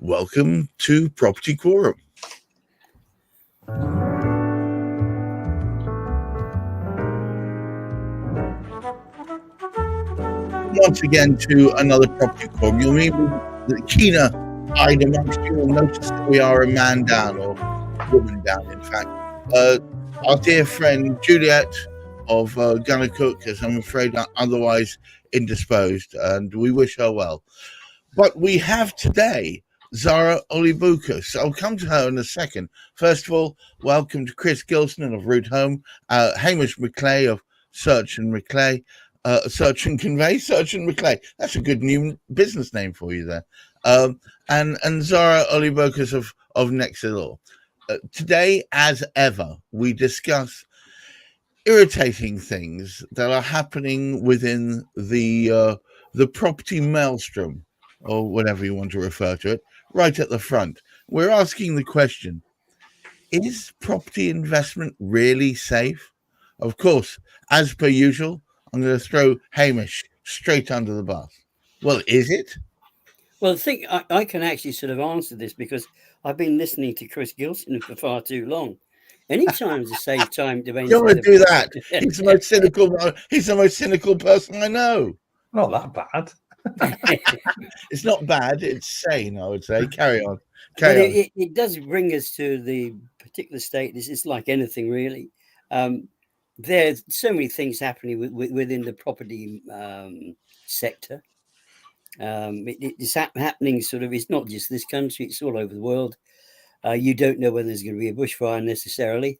welcome to Property Quorum. Once again to another Property Quorum. You'll meet the keener-eyed amongst you will notice that we are a man down, or woman down, in fact. Our dear friend Juliet of gunnercooke is, I'm afraid, otherwise indisposed, and we wish her well. But we have today Zahrah Aullybocus. I'll come to her in a second. First of all, welcome to Chris Gilsenan of Route Home, Hamish McLay of Search and McLay, Search and Convey, Search and McLay. That's a good new business name for you there. And Zahrah Aullybocus of NEXA Law. Today, as ever, we discuss irritating things that are happening within the property maelstrom, or whatever you want to refer to it, right at the front. We're asking the question, is property investment really safe? Of course, as per usual, I'm going to throw Hamish straight under the bus. Well, is it? Well, I think I can actually sort of answer this because I've been listening to Chris Gilsenan for far too long. Any time to save time to you want to do that? He's the most cynical. He's the most cynical person I know. Not that bad. It's not bad. It's sane, I would say. Carry on. It does bring us to the particular state. It's like anything, really. There's so many things happening within the property sector. It's happening sort of, it's not just this country, it's all over the world. You don't know when there's going to be a bushfire necessarily.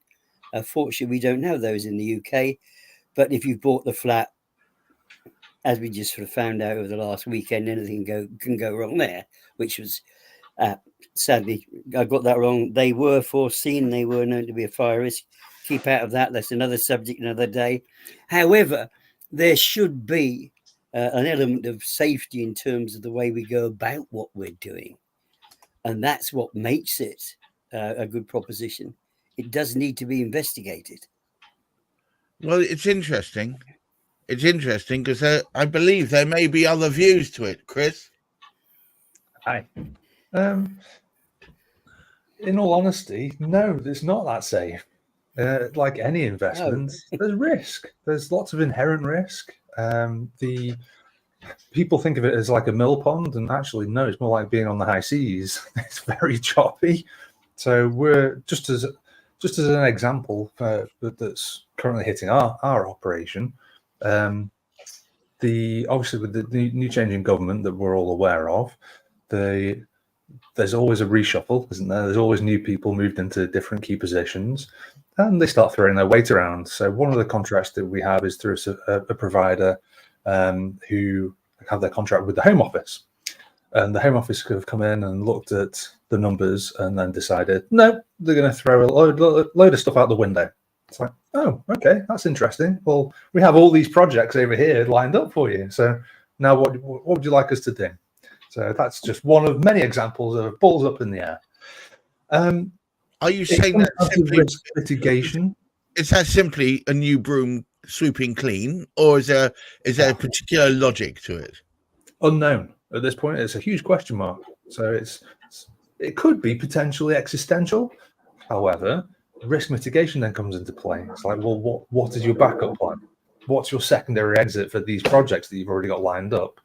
Fortunately, we don't have those in the UK. But if you've bought the flat, as we just sort of found out over the last weekend, anything can go wrong there, which was, sadly, I got that wrong. They were foreseen, they were known to be a fire risk. Keep out of that. That's another subject, another day. However, there should be an element of safety in terms of the way we go about what we're doing. And that's what makes it a good proposition. It does need to be investigated. Well, it's interesting. It's interesting because I believe there may be other views to it, Chris. Hi. In all honesty, no, it's not that safe. Like any investment, there's risk. There's lots of inherent risk. The people think of it as like a mill pond, and actually, no, it's more like being on the high seas. It's very choppy. So we're just as an example that's currently hitting our operation. Obviously with the new change in government that we're all aware of, there's always a reshuffle, isn't there? There's always new people moved into different key positions, and they start throwing their weight around. So one of the contracts that we have is through a provider who have their contract with the Home Office. And the Home Office could have come in and looked at the numbers and then decided, no, they're going to throw a load of stuff out the window. It's like, oh, okay, that's interesting. Well, we have all these projects over here lined up for you. So now what would you like us to do? So that's just one of many examples of balls up in the air. Are you saying that simply litigation? Is that simply a new broom sweeping clean, or is there a particular logic to it? Unknown at this point. It's a huge question mark. So it could be potentially existential. However, risk mitigation then comes into play. It's like, well, what is your backup plan? What's your secondary exit for these projects that you've already got lined up?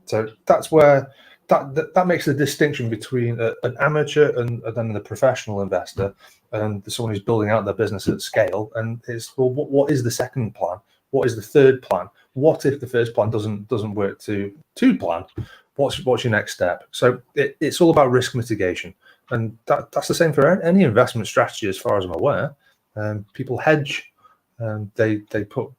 So that's where that makes the distinction between an amateur and then the professional investor and someone who's building out their business at scale. And it's, well, what is the second plan? What is the third plan? What if the first plan doesn't work to plan? What's your next step? So it's all about risk mitigation, and that's the same for any investment strategy, as far as I'm aware. People hedge, they put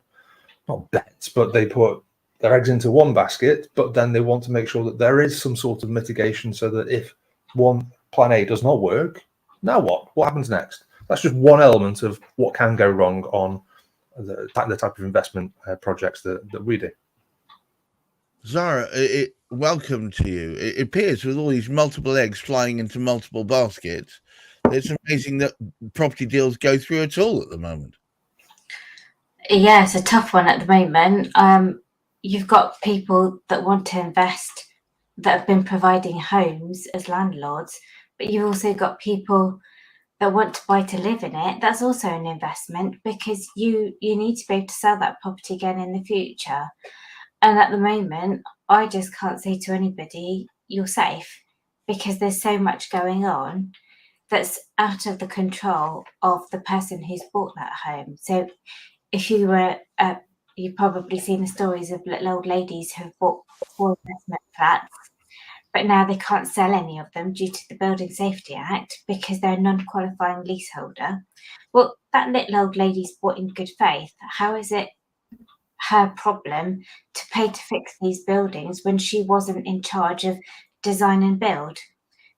not bets, but they put their eggs into one basket, but then they want to make sure that there is some sort of mitigation so that if plan A does not work, now what? What happens next? That's just one element of what can go wrong on the type of investment projects that we do. Zahrah, welcome to you. It appears with all these multiple eggs flying into multiple baskets, it's amazing that property deals go through at all at the moment. Yeah, it's a tough one at the moment. You've got people that want to invest that have been providing homes as landlords, but you've also got people that want to buy to live in it. That's also an investment, because you need to be able to sell that property again in the future. And at the moment, I just can't say to anybody, you're safe, because there's so much going on that's out of the control of the person who's bought that home. So if you were, you've probably seen the stories of little old ladies who have bought 4 investment flats, but now they can't sell any of them due to the Building Safety Act because they're a non-qualifying leaseholder. Well, that little old lady's bought in good faith. How is it her problem to pay to fix these buildings when she wasn't in charge of design and build?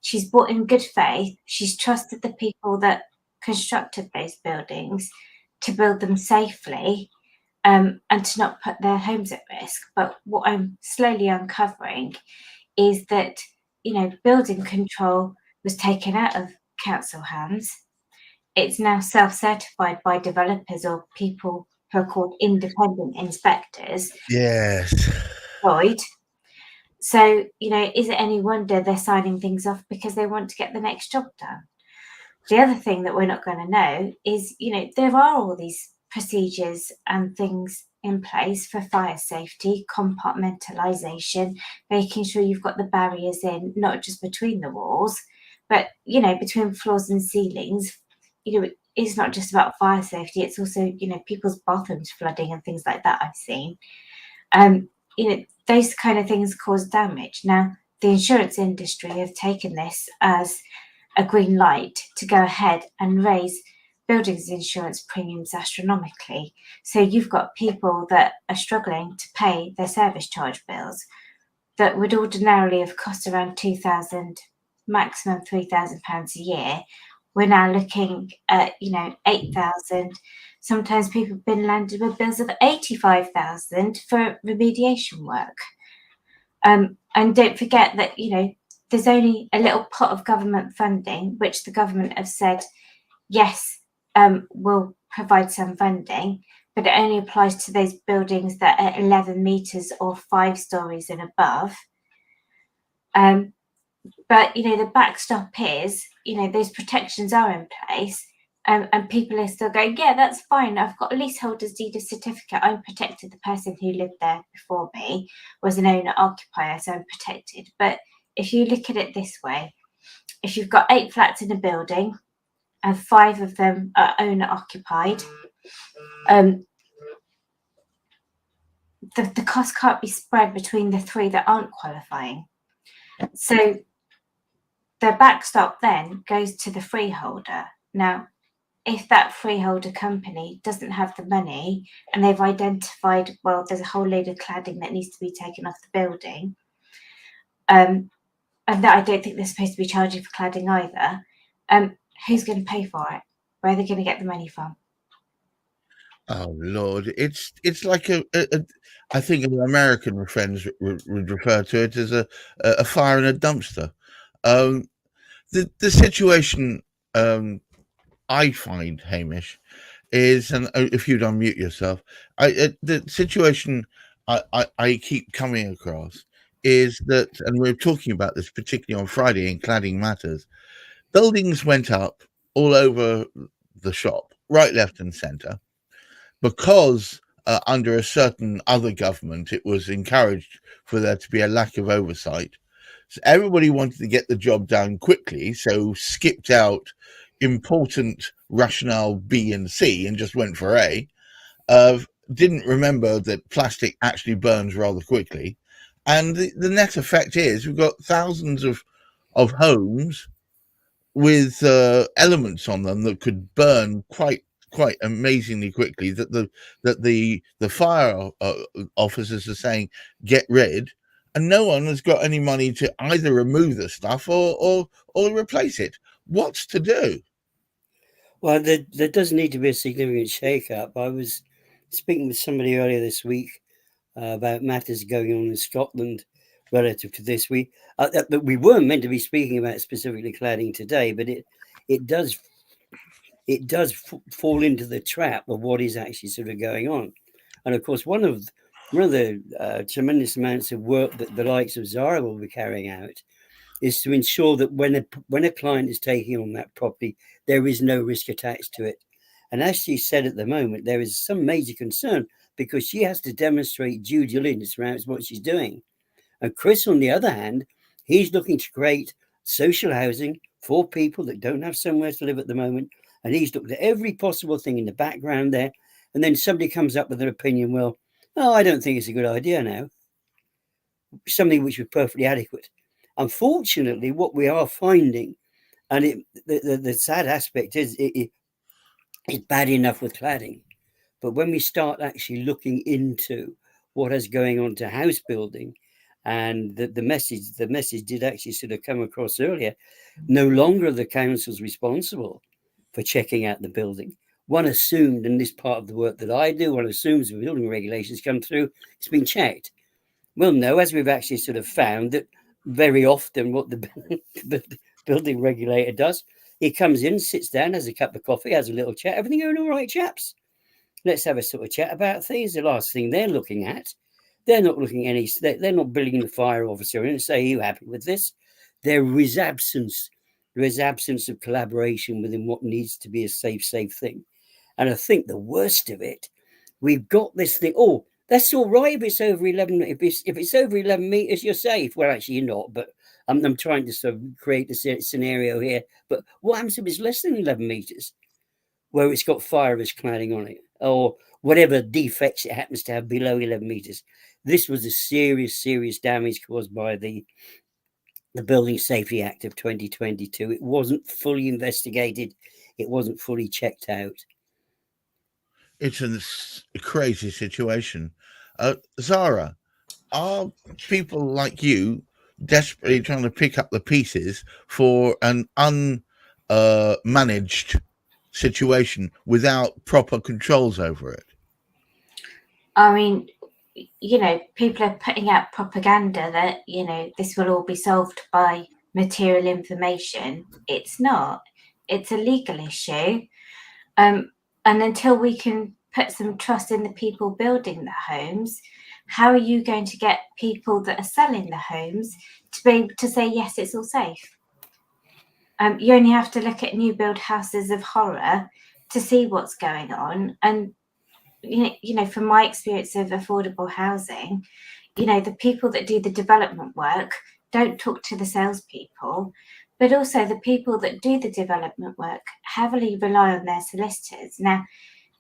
She's bought in good faith. She's trusted the people that constructed those buildings to build them safely, and to not put their homes at risk. But what I'm slowly uncovering is that, building control was taken out of council hands. It's now self-certified by developers or people who are called independent inspectors. Yes. Right. So, is it any wonder they're signing things off because they want to get the next job done? The other thing that we're not going to know is, there are all these procedures and things in place for fire safety, compartmentalisation, making sure you've got the barriers in, not just between the walls, but, between floors and ceilings. It's not just about fire safety, it's also, people's bathrooms flooding and things like that I've seen. Those kind of things cause damage. Now, the insurance industry have taken this as a green light to go ahead and raise buildings insurance premiums astronomically. So you've got people that are struggling to pay their service charge bills that would ordinarily have cost around £2,000, maximum £3,000 a year. We're now looking at, 8,000. Sometimes people have been landed with bills of 85,000 for remediation work. And don't forget that, there's only a little pot of government funding, which the government have said, yes, will provide some funding, but it only applies to those buildings that are 11 metres or 5 stories and above. But, the backstop is, those protections are in place, and people are still going, yeah, that's fine. I've got a leaseholder's deed of certificate. I'm protected. The person who lived there before me was an owner-occupier, so I'm protected. But if you look at it this way, if you've got 8 flats in a building and 5 of them are owner-occupied, the cost can't be spread between the 3 that aren't qualifying. So the backstop then goes to the freeholder. Now, if that freeholder company doesn't have the money and they've identified, well, there's a whole load of cladding that needs to be taken off the building, and that I don't think they're supposed to be charging for cladding either, who's going to pay for it? Where are they going to get the money from? Oh Lord, it's like I think our American friends would refer to it as a fire in a dumpster. The situation I find, Hamish, is, and if you'd unmute yourself, the situation I keep coming across is that, and we were talking about this particularly on Friday in Cladding Matters, buildings went up all over the shop, right, left, and centre, because under a certain other government, it was encouraged for there to be a lack of oversight. So everybody wanted to get the job done quickly, so skipped out important rationale B and C and just went for A. Didn't remember that plastic actually burns rather quickly. And the net effect is we've got thousands of homes with elements on them that could burn quite amazingly quickly, that the fire officers are saying get rid, and no one has got any money to either remove the stuff or replace it. What's to do? Well, there does need to be a significant shake-up. I was speaking with somebody earlier this week about matters going on in Scotland relative to this. We weren't meant to be speaking about specifically cladding today, but it does fall into the trap of what is actually sort of going on. And of course, one of one of the tremendous amounts of work that the likes of Zahrah will be carrying out is to ensure that when a client is taking on that property, there is no risk attached to it. And as she said at the moment, there is some major concern because she has to demonstrate due diligence around what she's doing. And Chris, on the other hand, he's looking to create social housing for people that don't have somewhere to live at the moment. And he's looked at every possible thing in the background there. And then somebody comes up with an opinion, well, I don't think it's a good idea now. Something which was perfectly adequate. Unfortunately, what we are finding, and the sad aspect is it's bad enough with cladding. But when we start actually looking into what is going on to house building, and the message did actually sort of come across earlier, no longer are the councils responsible for checking out the building. One assumed, in this part of the work that I do, one assumes the building regulations come through, it's been checked. Well, no, as we've actually sort of found that very often what the building regulator does, he comes in, sits down, has a cup of coffee, has a little chat, everything going all right, chaps? Let's have a sort of chat about things. The last thing they're looking at, they're not looking at they're not billing the fire officer in and say, are you happy with this? There is absence of collaboration within what needs to be a safe thing. And I think the worst of it, we've got this thing, that's all right if it's over 11. If it's over 11 meters, you're safe. Well, actually, you're not. But I'm trying to sort of create a scenario here. But what happens if it's less than 11 meters, where it's got fire risk cladding on it, or whatever defects it happens to have below 11 meters? This was a serious damage caused by the Building Safety Act of 2022. It wasn't fully investigated. It wasn't fully checked out. It's a crazy situation. Zahrah, are people like you desperately trying to pick up the pieces for an unmanaged situation without proper controls over it? I mean, people are putting out propaganda that, this will all be solved by material information. It's not. It's a legal issue. And until we can put some trust in the people building the homes, how are you going to get people that are selling the homes to be able to say, yes, it's all safe? You only have to look at new build houses of horror to see what's going on. And, from my experience of affordable housing, the people that do the development work don't talk to the salespeople, but also the people that do the development work heavily rely on their solicitors. Now,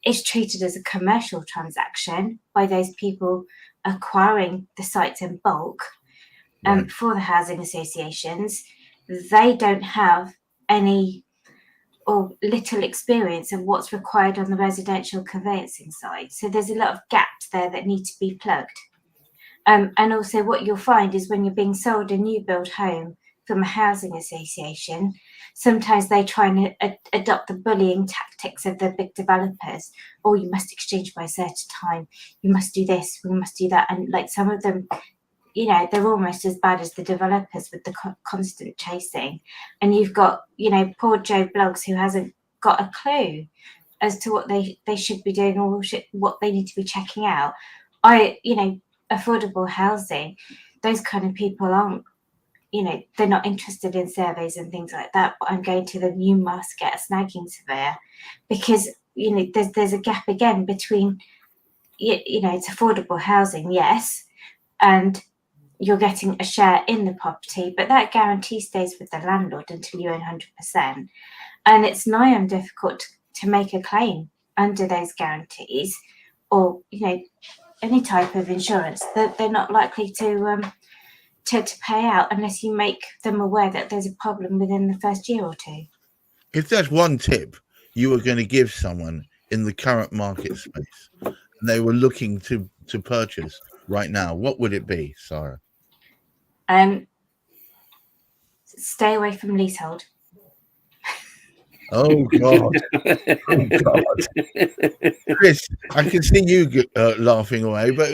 it's treated as a commercial transaction by those people acquiring the sites in bulk for the housing associations. They don't have any or little experience of what's required on the residential conveyancing side. So there's a lot of gaps there that need to be plugged. And also what you'll find is when you're being sold a new build home from a housing association, sometimes they try and adopt the bullying tactics of the big developers. You must exchange by a certain time. You must do this. We must do that. And like some of them, they're almost as bad as the developers with the constant chasing. And you've got, poor Joe Bloggs who hasn't got a clue as to what they should be doing or what they need to be checking out. Affordable housing, those kind of people aren't, they're not interested in surveys and things like that. But I'm going to them, you must get a snagging surveyor, because, there's a gap again between, it's affordable housing, yes, and you're getting a share in the property, but that guarantee stays with the landlord until you own 100%. And it's nigh on difficult to make a claim under those guarantees or, any type of insurance that they're not likely to pay out unless you make them aware that there's a problem within the first year or two. If there's one tip you were going to give someone in the current market space and they were looking to purchase right now, what would it be, Zahrah? Stay away from leasehold. Oh God! Oh God! Chris, I can see you laughing away, but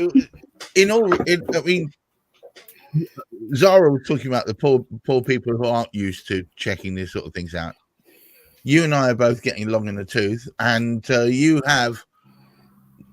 Zahrah was talking about the poor people who aren't used to checking these sort of things out. You and I are both getting long in the tooth, and you have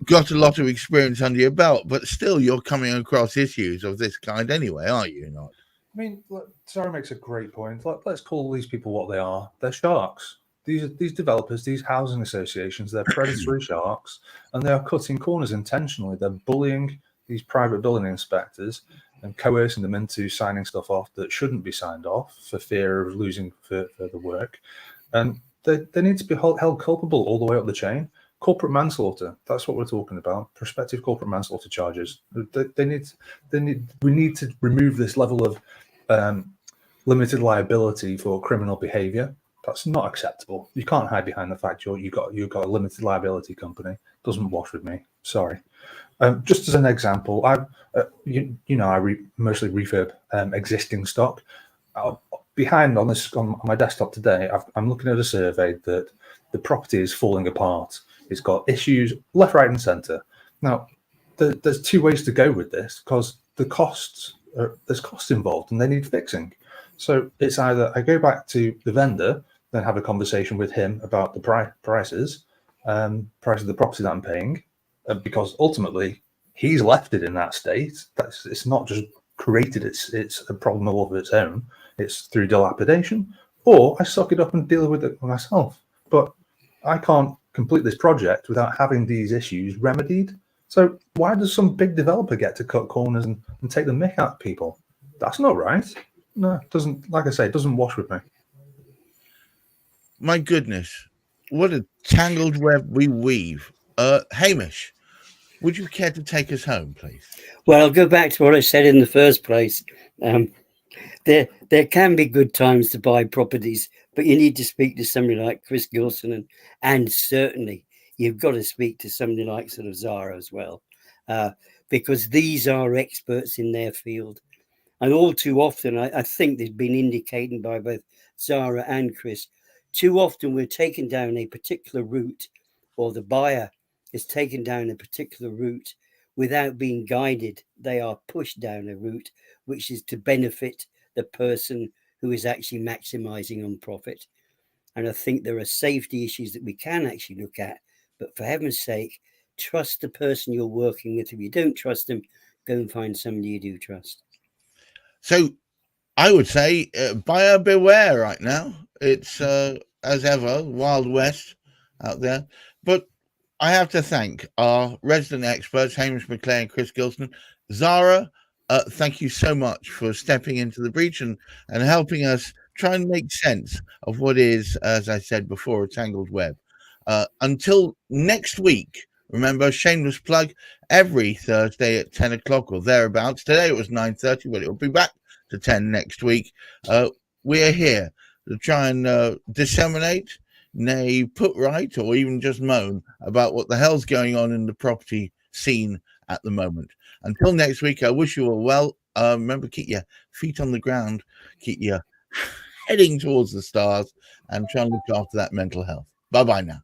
got a lot of experience under your belt, but still you're coming across issues of this kind anyway, are you not? I mean, Zahrah makes a great point. Let's call these people what they are. They're sharks. These developers, these housing associations, they're predatory sharks, and they are cutting corners intentionally. They're bullying these private building inspectors and coercing them into signing stuff off that shouldn't be signed off for fear of losing further work. And they need to be held culpable all the way up the chain. Corporate manslaughter, that's what we're talking about. Prospective corporate manslaughter charges. We need to remove this level of limited liability for criminal behavior. That's not acceptable. You can't hide behind the fact you've got a limited liability company. Doesn't wash with me. Sorry. Just as an example, I mostly refurb existing stock. Behind on my desktop today, I'm looking at a survey that the property is falling apart. It's got issues left, right, and centre. Now, there's two ways to go with this because there's costs involved and they need fixing. So it's either I go back to the vendor, then have a conversation with him about the price of the property that I'm paying, because ultimately he's left it in that state. It's not just created it's a problem all of its own. It's through dilapidation, or I suck it up and deal with it myself. But I can't complete this project without having these issues remedied. So why does some big developer get to cut corners and take the mick out of people? That's not right. No, it doesn't. Like I say, it doesn't wash with me. My goodness, what a tangled web we weave. Hamish, would you care to take us home, please? Well, I'll go back to what I said in the first place. There can be good times to buy properties, but you need to speak to somebody like Chris Gilsenan, and certainly you've got to speak to somebody like sort of Zahrah as well, because these are experts in their field. And all too often, I think they've been indicated by both Zahrah and Chris, too often we're taken down a particular route, or the buyer is taken down a particular route without being guided. They are pushed down a route which is to benefit the person who is actually maximizing on profit. And I think there are safety issues that we can actually look at, but for heaven's sake, trust the person you're working with. If you don't trust them, go and find somebody you do trust. So I would say buyer beware right now. It's as ever Wild West out there. But I have to thank our resident experts, Hamish, McLay and Chris Gilsenan. Zahrah, thank you so much for stepping into the breach and helping us try and make sense of what is, as I said before, a tangled web. Until next week, remember, shameless plug, every Thursday at 10 o'clock or thereabouts. Today it was 9:30, but it will be back to 10 next week. We're here to try and disseminate, nay, put right, or even just moan about what the hell's going on in the property scene at the moment. Until next week, I wish you all well. Remember, keep your feet on the ground, keep your heading towards the stars, and try and look after that mental health. Bye-bye now.